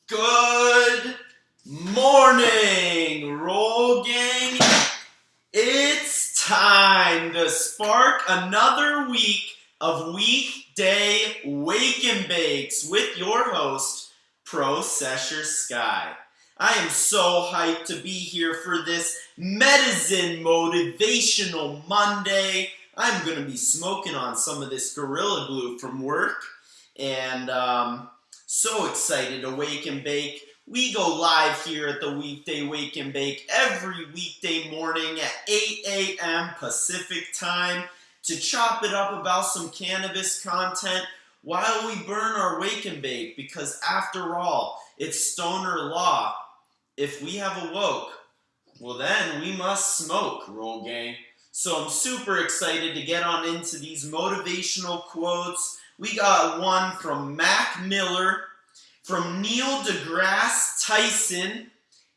Good morning, Roll Gang. It's time to spark another week of Weekday Wake and Bakes with your host, Processor Sky. I am so hyped to be here for this medicine motivational Monday. I'm going to be smoking on some of this Gorilla Glue from work, and so excited to wake and bake. We go live here at the Weekday Wake and Bake every weekday morning at 8 a.m. Pacific time to chop it up about some cannabis content while we burn our wake and bake, because after all, it's stoner law. If we have awoke, well then we must smoke, Roll Gang. So I'm super excited to get on into these motivational quotes. We got one from Mac Miller, from Neil deGrasse Tyson,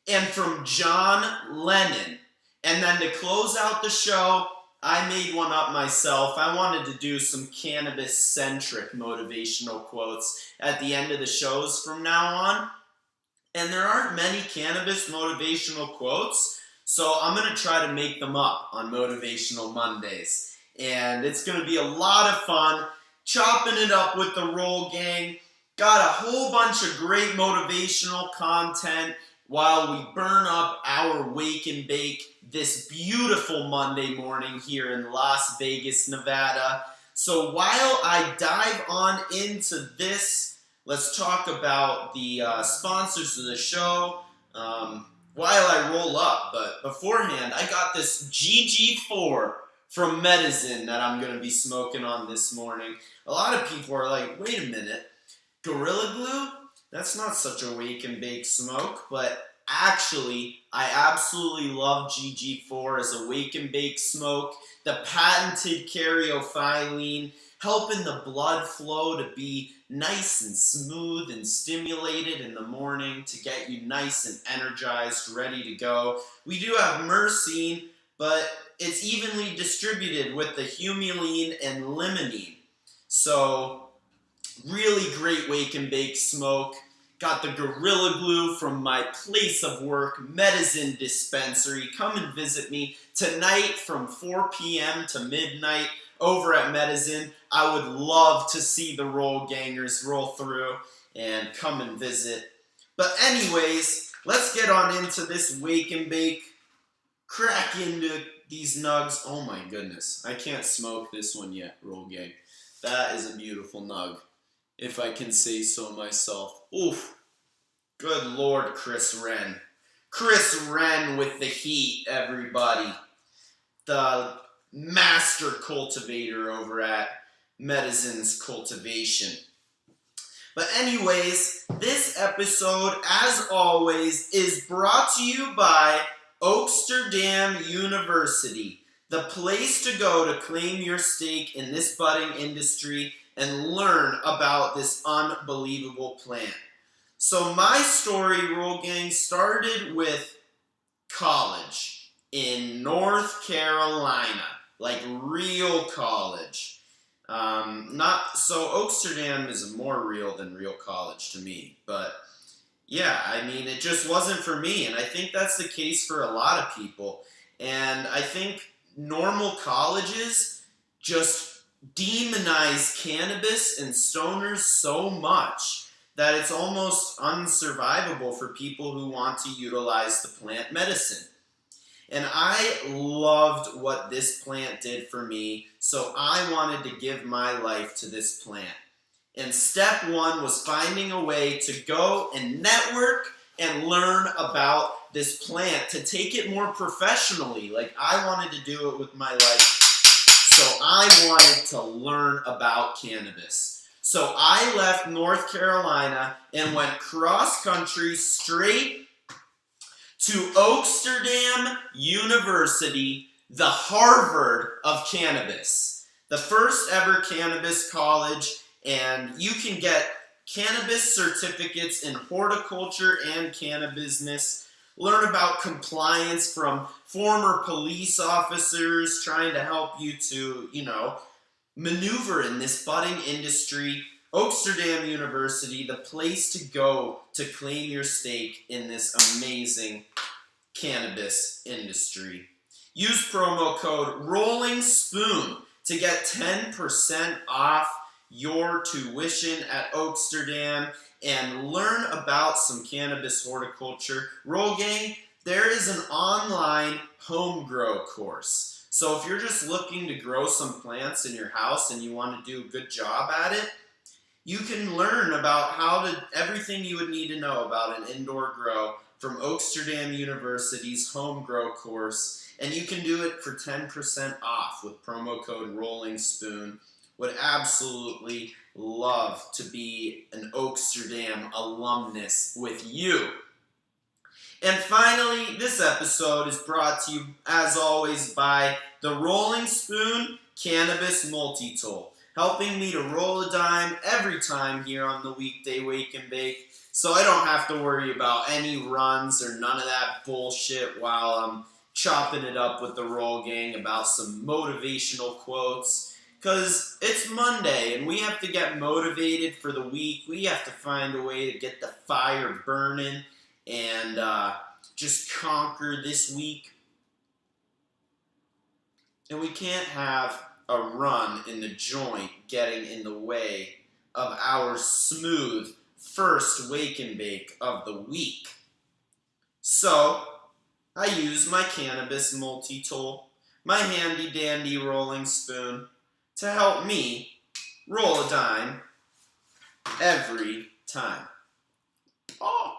and from John Lennon. And then to close out the show, I made one up myself. I wanted to do some cannabis-centric motivational quotes at the end of the shows from now on. And there aren't many cannabis motivational quotes, so I'm going to try to make them up on Motivational Mondays. And it's going to be a lot of fun, chopping it up with the Roll Gang. Got a whole bunch of great motivational content while we burn up our wake and bake this beautiful Monday morning here in Las Vegas, Nevada. So while I dive on into this, let's talk about the sponsors of the show while I roll up. But beforehand, I got this GG4 from Medicine that I'm going to be smoking on this morning. A lot of people are like, wait a minute, Gorilla Glue? That's not such a wake and bake smoke, but actually, I absolutely love GG4 as a wake and bake smoke. The patented caryophyllene, helping the blood flow to be nice and smooth and stimulated in the morning to get you nice and energized, ready to go. We do have myrcene, but it's evenly distributed with the humulene and limonene. So, really great wake and bake smoke. Got the Gorilla Glue from my place of work, Medicine Dispensary. Come and visit me tonight from 4 p.m. to midnight over at Medicine. I would love to see the Roll Gangers roll through and come and visit. But anyways, let's get on into this wake and bake. Crack into these nugs. Oh my goodness, I can't smoke this one yet, Roll Gang. That is a beautiful nug, if I can say so myself. Oof. Good Lord, Chris Wren. Chris Wren with the heat, everybody. The master cultivator over at Medicine's Cultivation. But anyways, this episode, as always, is brought to you by Oaksterdam University, the place to go to claim your stake in this budding industry and learn about this unbelievable plant. So my story, Roll Gang, started with college in North Carolina, like real college. Oaksterdam is more real than real college to me, but yeah, I mean, it just wasn't for me, and I think that's the case for a lot of people. And I think normal colleges just demonize cannabis and stoners so much that it's almost unsurvivable for people who want to utilize the plant medicine. And I loved what this plant did for me, so I wanted to give my life to this plant. And step one was finding a way to go and network and learn about this plant, to take it more professionally. Like I wanted to do it with my life. So I wanted to learn about cannabis. So I left North Carolina and went cross-country straight to Oaksterdam University, the Harvard of cannabis. The first ever cannabis college, and you can get cannabis certificates in horticulture and cannabis. Learn about compliance from former police officers trying to help you to, maneuver in this budding industry. Oaksterdam University, the place to go to claim your stake in this amazing cannabis industry. Use promo code Rolling Spoon to get 10% off your tuition at Oaksterdam and learn about some cannabis horticulture. Roll Gang, there is an online home grow course. So if you're just looking to grow some plants in your house and you want to do a good job at it, you can learn about everything you would need to know about an indoor grow from Oaksterdam University's home grow course, and you can do it for 10% off with promo code Rolling Spoon. Would absolutely love to be an Oaksterdam alumnus with you. And finally, this episode is brought to you, as always, by the Rolling Spoon Cannabis Multi-Tool, helping me to roll a dime every time here on the Weekday Wake and Bake, so I don't have to worry about any runs or none of that bullshit while I'm chopping it up with the Roll Gang about some motivational quotes. Because it's Monday and we have to get motivated for the week. We have to find a way to get the fire burning and just conquer this week. And we can't have a run in the joint getting in the way of our smooth first wake and bake of the week. So I use my cannabis multi-tool, my handy dandy rolling spoon, to help me roll a dime every time. Oh,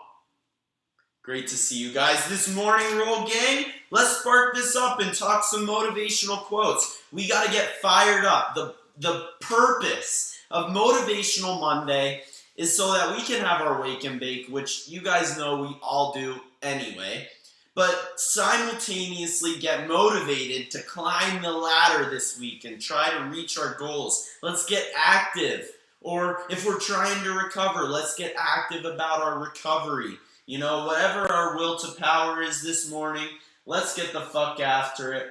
great to see you guys this morning, Roll Gang. Let's spark this up and talk some motivational quotes. We got to get fired up. The purpose of Motivational Monday is so that we can have our wake and bake, which you guys know we all do anyway, but simultaneously get motivated to climb the ladder this week and try to reach our goals. Let's get active. Or if we're trying to recover, let's get active about our recovery. You know, whatever our will to power is this morning, let's get the fuck after it.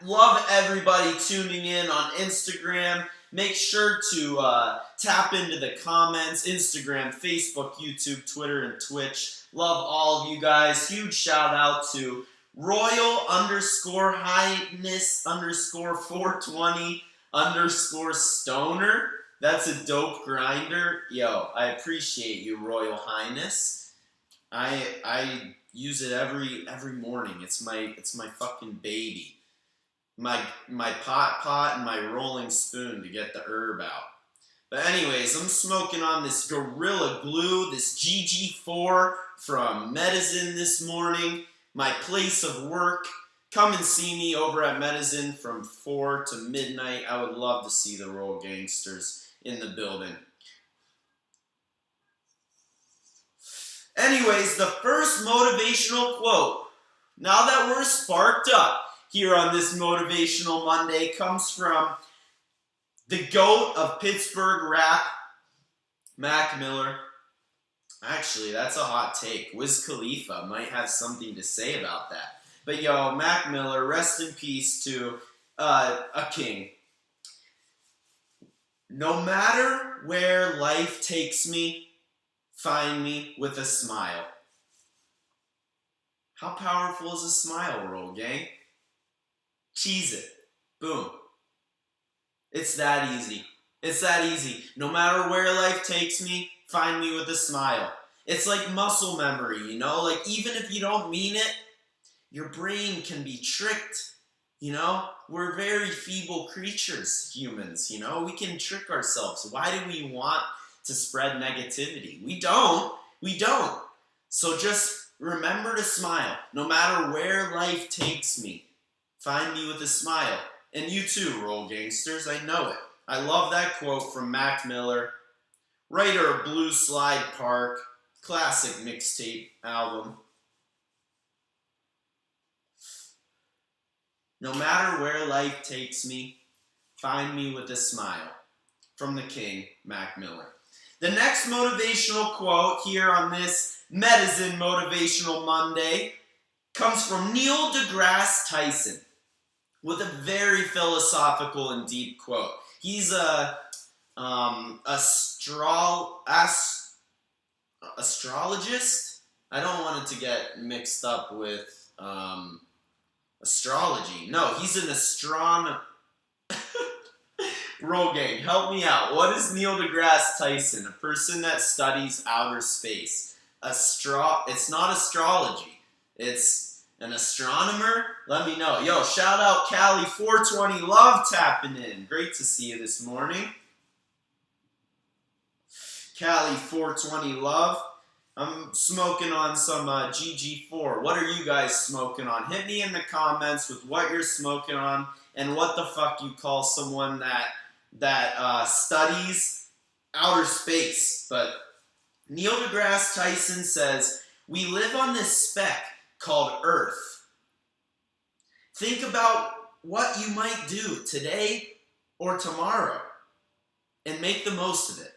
Love everybody tuning in on Instagram. Make sure to tap into the comments, Instagram, Facebook, YouTube, Twitter, and Twitch. Love all of you guys. Huge shout out to Royal_Highness_420_Stoner. That's a dope grinder. Yo, I appreciate you, Royal Highness. I use it every morning. It's my fucking baby. My pot and my rolling spoon to get the herb out. But anyways, I'm smoking on this Gorilla Glue, this GG4 from Medizin this morning. My place of work. Come and see me over at Medizin from 4 to midnight. I would love to see the Roll Gangsters in the building. Anyways, the first motivational quote, now that we're sparked up here on this Motivational Monday, comes from the GOAT of Pittsburgh rap, Mac Miller. Actually, that's a hot take. Wiz Khalifa might have something to say about that. But yo, Mac Miller, rest in peace to a king. No matter where life takes me, find me with a smile. How powerful is a smile, Roll Gang? Cheese it. Boom. It's that easy. It's that easy. No matter where life takes me, find me with a smile. It's like muscle memory, you know? Like, even if you don't mean it, your brain can be tricked, you know? We're very feeble creatures, humans, you know? We can trick ourselves. Why do we want to spread negativity? We don't. We don't. So just remember to smile. No matter where life takes me, find me with a smile. And you too, Roll Gangsters, I know it. I love that quote from Mac Miller, writer of Blue Slide Park, classic mixtape album. No matter where life takes me, find me with a smile. From the King, Mac Miller. The next motivational quote here on this Medizin Motivational Monday comes from Neil deGrasse Tyson with a very philosophical and deep quote. He's a astrologist. I don't want it to get mixed up with astrology. No, he's an astronomer. Roll gang, help me out. What is Neil deGrasse Tyson? A person that studies outer space. It's not astrology. It's an astronomer? Let me know. Yo, shout out Cali420 Love tapping in. Great to see you this morning. Cali420 Love. I'm smoking on some GG4. What are you guys smoking on? Hit me in the comments with what you're smoking on and what the fuck you call someone that studies outer space. But Neil deGrasse Tyson says, we live on this speck called Earth. Think about what you might do today or tomorrow and make the most of it.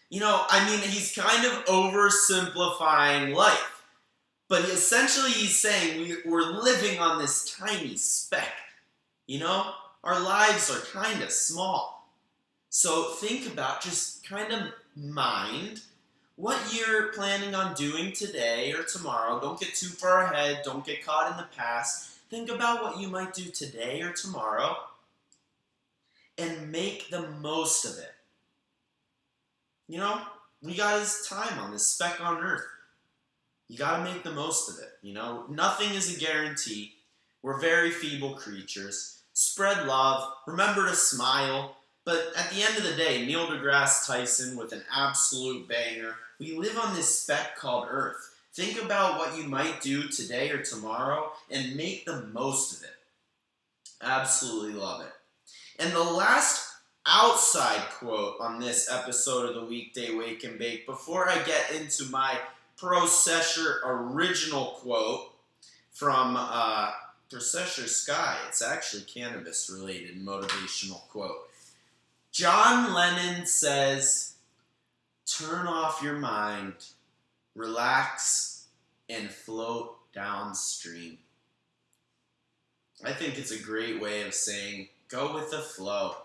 You know, I mean, he's kind of oversimplifying life. But essentially he's saying we're living on this tiny speck. You know, our lives are kind of small. So think about, just kind of mind what you're planning on doing today or tomorrow. Don't get too far ahead. Don't get caught in the past. Think about what you might do today or tomorrow and make the most of it. You know, we got his time on this speck on Earth. You got to make the most of it. You know, nothing is a guarantee. We're very feeble creatures. Spread love. Remember to smile. But at the end of the day, Neil deGrasse Tyson with an absolute banger. We live on this speck called Earth. Think about what you might do today or tomorrow and make the most of it. Absolutely love it. And the last outside quote on this episode of the Weekday Wake and Bake, before I get into my Processor original quote from Processor Sky, it's actually cannabis related motivational quote. John Lennon says, turn off your mind, relax, and float downstream. I think it's a great way of saying, go with the flow.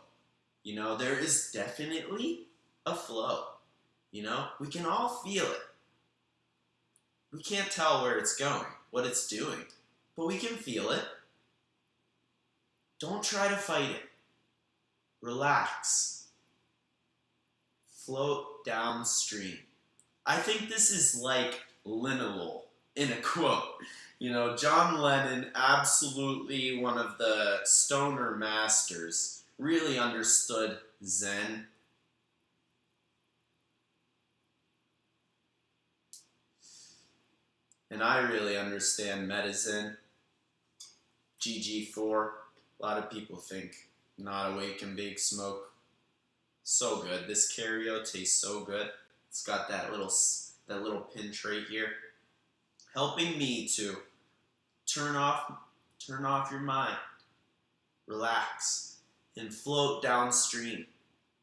You know, there is definitely a flow. You know, we can all feel it. We can't tell where it's going, what it's doing, but we can feel it. Don't try to fight it. Relax. Float downstream. I think this is like lineal in a quote. You know, John Lennon, absolutely one of the stoner masters, really understood Zen. And I really understand medicine. GG4. A lot of people think not awake and bake smoke. So good. This Cario tastes so good. It's got that little pinch right here, helping me to turn off your mind, relax, and float downstream.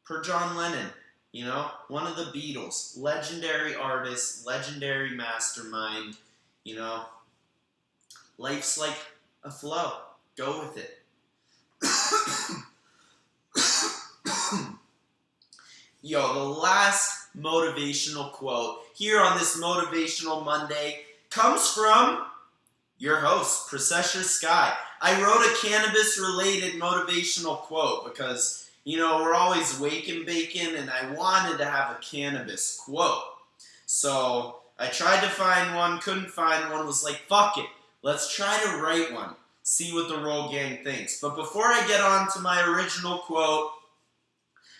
Per John Lennon, you know, one of the Beatles, legendary artist, legendary mastermind. You know, life's like a flow. Go with it. Yo, the last motivational quote here on this Motivational Monday comes from your host, Processor Sky. I wrote a cannabis-related motivational quote because, you know, we're always waking bacon, and I wanted to have a cannabis quote. So I tried to find one, couldn't find one, was like, fuck it, let's try to write one, see what the Roll Gang thinks. But before I get on to my original quote,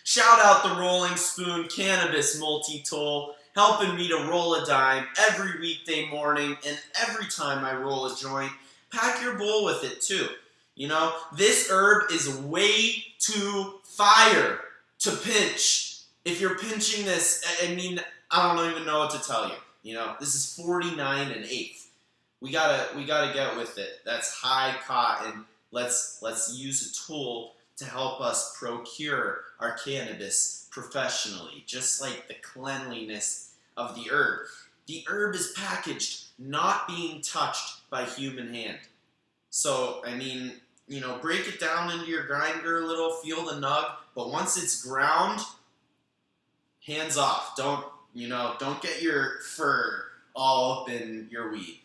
shout out the Rolling Spoon Cannabis Multi-Tool, helping me to roll a dime every weekday morning, and every time I roll a joint, pack your bowl with it too. You know, this herb is way too fire to pinch. If you're pinching this, I mean, I don't even know what to tell you. You know, this is 49 1/8. We gotta get with it. That's high cotton. Let's use a tool to help us procure our cannabis professionally, just like the cleanliness of the herb. The herb is packaged, not being touched by human hand. So, I mean, break it down into your grinder a little, feel the nug, but once it's ground, hands off. Don't get your fur all up in your weed.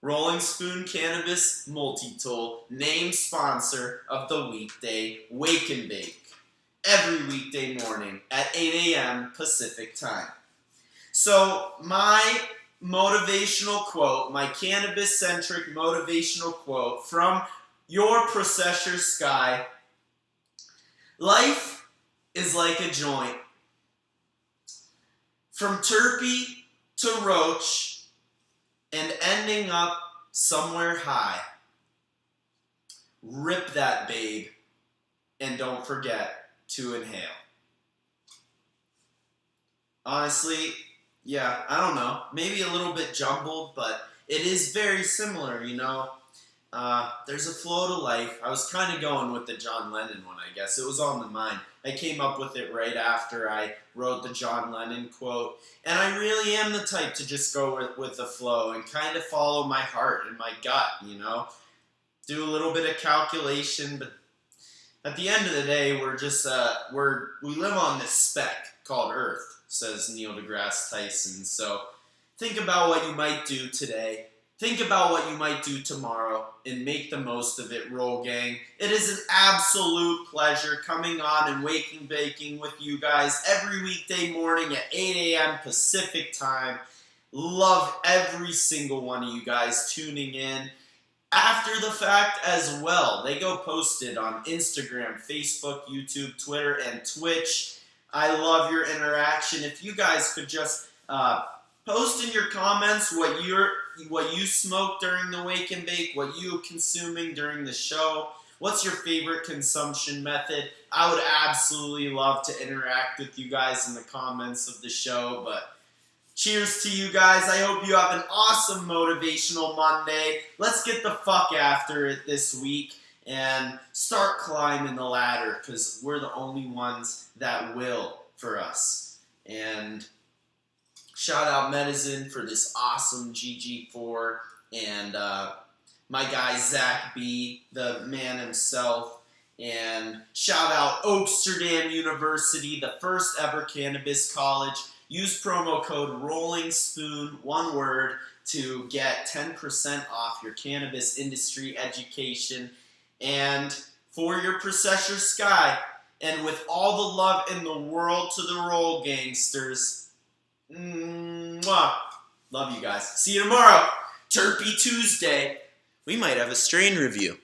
Rolling Spoon Cannabis Multi-Tool, named sponsor of the Weekday Wake and Bake. Every weekday morning at 8 a.m. Pacific time. So my motivational quote, my cannabis-centric motivational quote from your Processor Sky: life is like a joint. From terpy to roach and ending up somewhere high. Rip that, babe, and don't forget to inhale. Honestly, yeah, I don't know. Maybe a little bit jumbled, but it is very similar, There's a flow to life. I was kind of going with the John Lennon one, I guess. It was on the mind. I came up with it right after I wrote the John Lennon quote. And I really am the type to just go with the flow and kind of follow my heart and my gut, Do a little bit of calculation, but at the end of the day, we live on this speck called Earth, says Neil deGrasse Tyson. So think about what you might do today. Think about what you might do tomorrow and make the most of it, Roll Gang. It is an absolute pleasure coming on and waking baking with you guys every weekday morning at 8 a.m. Pacific time. Love every single one of you guys tuning in. After the fact as well, they go posted on Instagram, Facebook, YouTube, Twitter, and Twitch. I love your interaction. If you guys could just post in your comments what you smoked during the Wake and Bake, what you consuming during the show. What's your favorite consumption method? I would absolutely love to interact with you guys in the comments of the show, but cheers to you guys. I hope you have an awesome motivational Monday. Let's get the fuck after it this week and start climbing the ladder, because we're the only ones that will for us. And shout out Medicine for this awesome GG4, and my guy Zach B, the man himself. And shout out Oaksterdam University, the first ever cannabis college. Use promo code Rolling Spoon, one word, to get 10% off your cannabis industry education. And for your Processor Sky, and with all the love in the world to the Roll Gangsters, mwah. Love you guys. See you tomorrow. Terpy Tuesday. We might have a strain review.